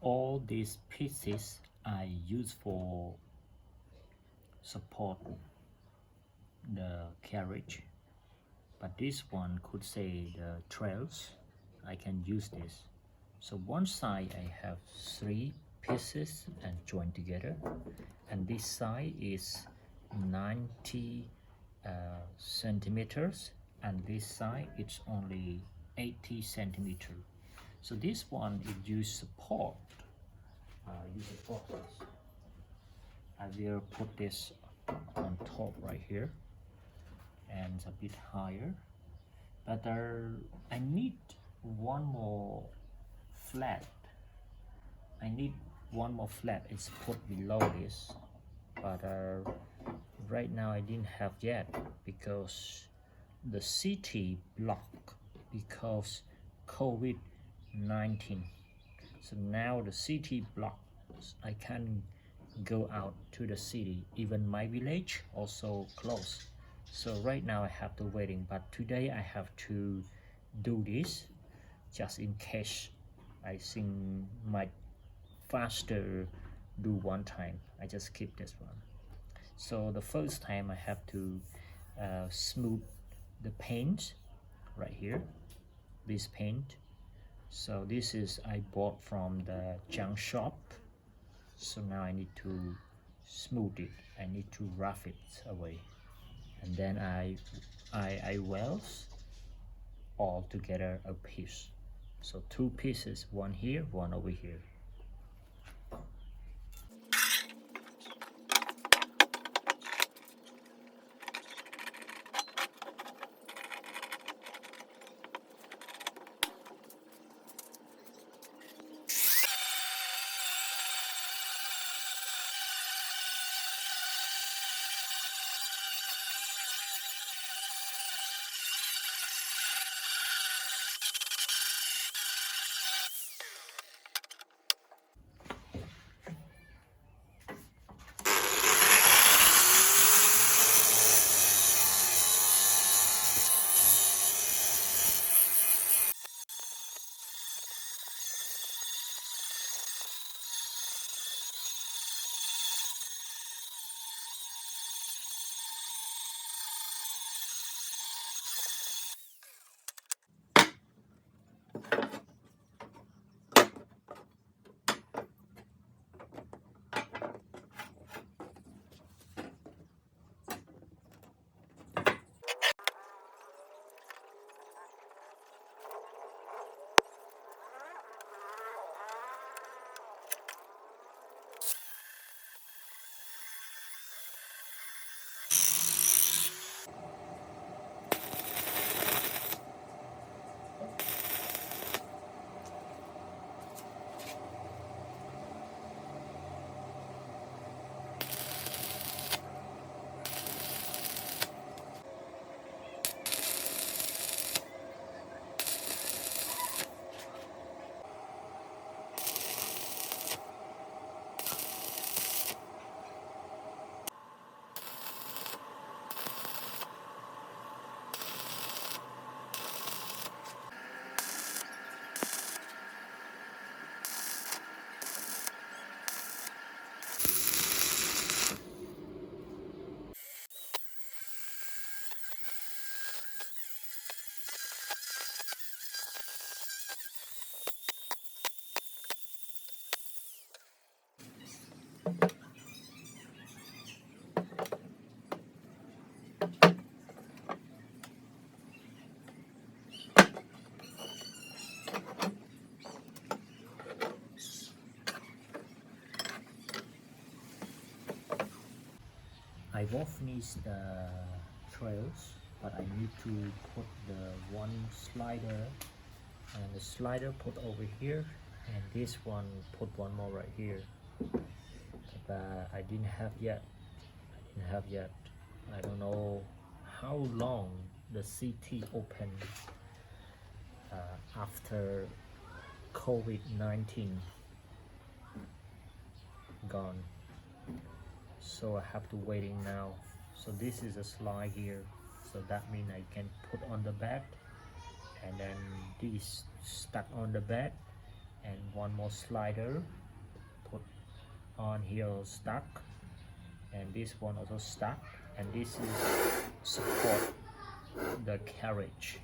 all these pieces I use for support the carriage, but this one could say the trails. I can use this. So one side I have 3 pieces and joined together, and this side is 90 centimeters, and this side it's only 80 centimeters. So this one it use support. This. I will put this on top right here and a bit higher, but I need one more flat. It's put below this, but right now I didn't have yet because the city blocked because COVID-19. So now the city blocked. I can't go out to the city. Even my village also closed. So right now I have to waiting, but today I have to do this just in case. I think might faster do one time. I just keep this one. So the first time I have to smooth the paint right here, this paint. So this is I bought from the junk shop. So now I need to smooth it. I need to rough it away, and then I weld all together a piece. So 2 pieces, one here, one over here. I will finish the trails, but I need to put the one slider, and the slider put over here, and this one put one more right here. But I didn't have yet. I don't know how long the city opened after COVID-19 gone. So I have to waiting now. So this is a slide here, so that means I can put on the bed, and then this stuck on the bed, and one more slider put on here stuck, and this one also stuck, and this is support the carriage.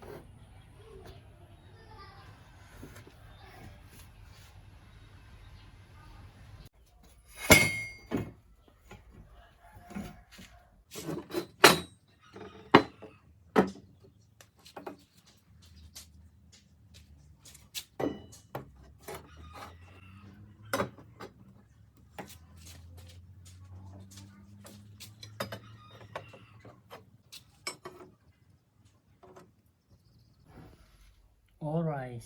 Alright,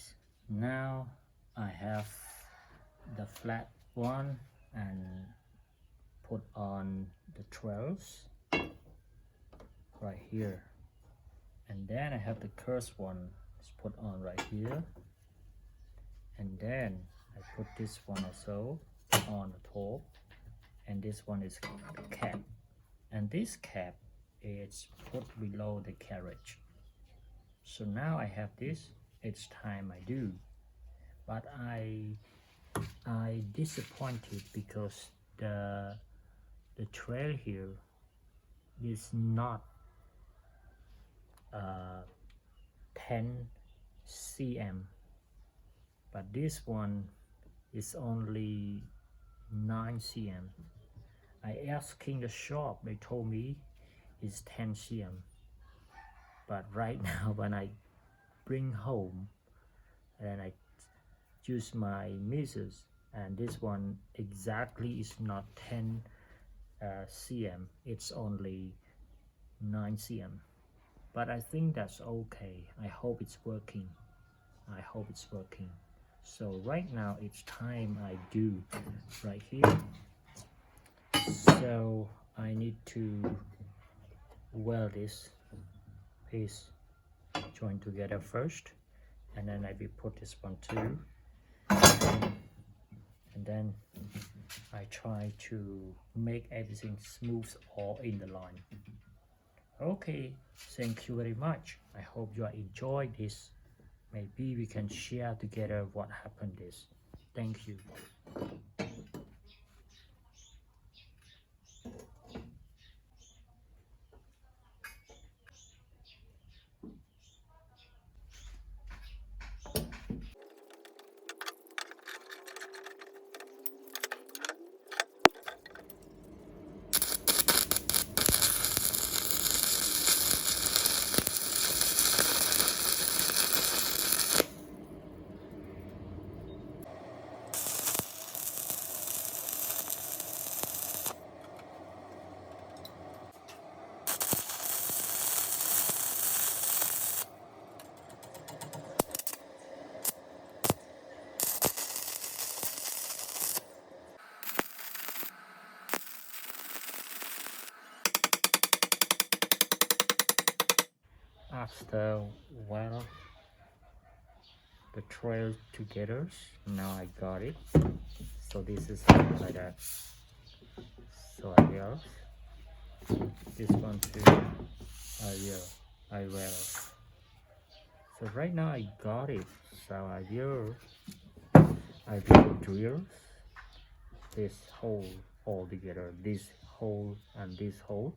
now I have the flat one and put on the trails right here, and then I have the curved one is put on right here, and then I put this one also on the top, and this one is the cap, and this cap is put below the carriage. So now I have this. It's time I do, but I disappointed because the trail here is not 10 cm, but this one is only 9 cm. I asked in the shop, they told me it's 10 cm, but right now when I bring home and I use my measures, and this one exactly is not 10 cm, it's only 9 cm, but I think that's okay. I hope it's working. I hope it's working. So right now it's time I do right here. So I need to weld this piece join together first, and then I will put this one too, and then I try to make everything smooth all in the line. Okay, thank you very much. I hope you enjoyed this. Maybe we can share together what happened this. Thank you. After weld the trail together, now I got it. So this is like that. So I weld this one too. I weld. So right now I got it. So I will drill this hole all together. This hole and this hole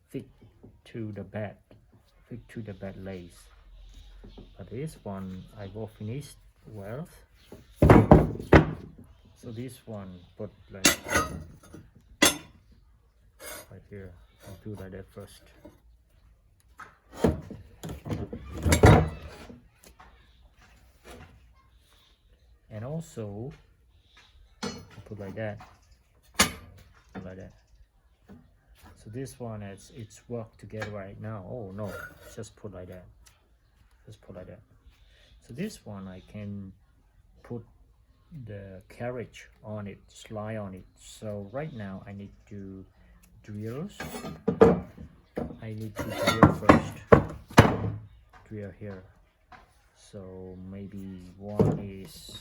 fit to the bed, lace. But this one I will finish well. So this one put like right here. I'll do like that first. And also put like that. Like that. So this one it's worked together right now. Oh no, just put like that. Just put like that. So this one I can put the carriage on it, slide on it. So right now I need to drill. I need to drill first. Drill here. So maybe one is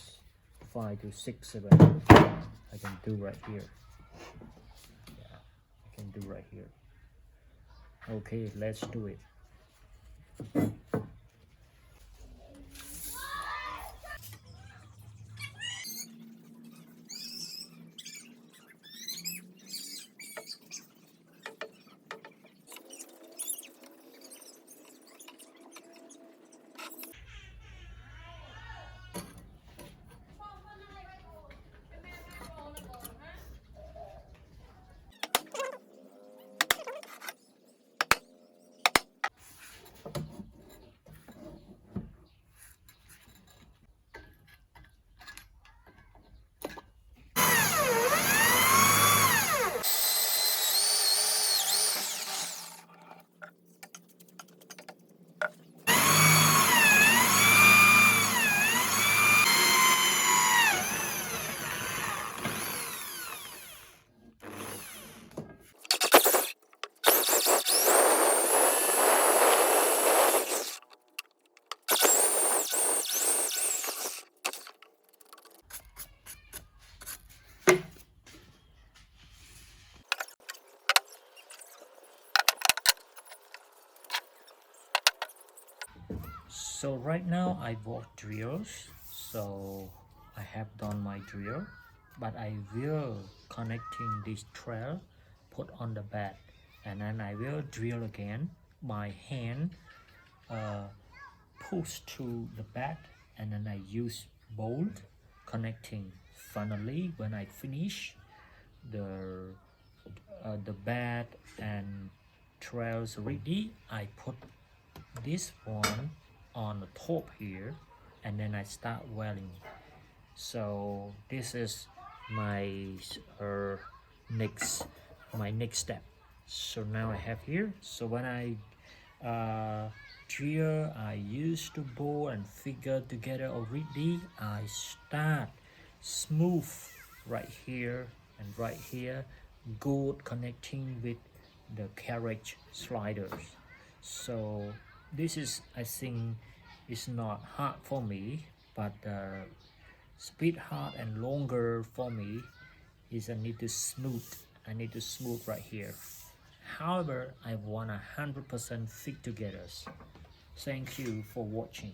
5 to 6, 7. I can do right here. Yeah, I can do right here. Okay, let's do it. So right now I bought drills, so I have done my drill, but I will connecting this trail put on the bed, and then I will drill again. My hand push to the bed, and then I use bolt connecting. Finally, when I finish the bed and trails ready, I put this one on the top here, and then I start welding. So this is my uh, next my next step. So now I have here, so when I drill, I use the ball and figure together already. I start smooth right here and right here, good connecting with the carriage sliders. So this is, I think, is not hard for me, but speed hard and longer for me is I need to smooth. I need to smooth right here. However, I want 100% fit together. Thank you for watching.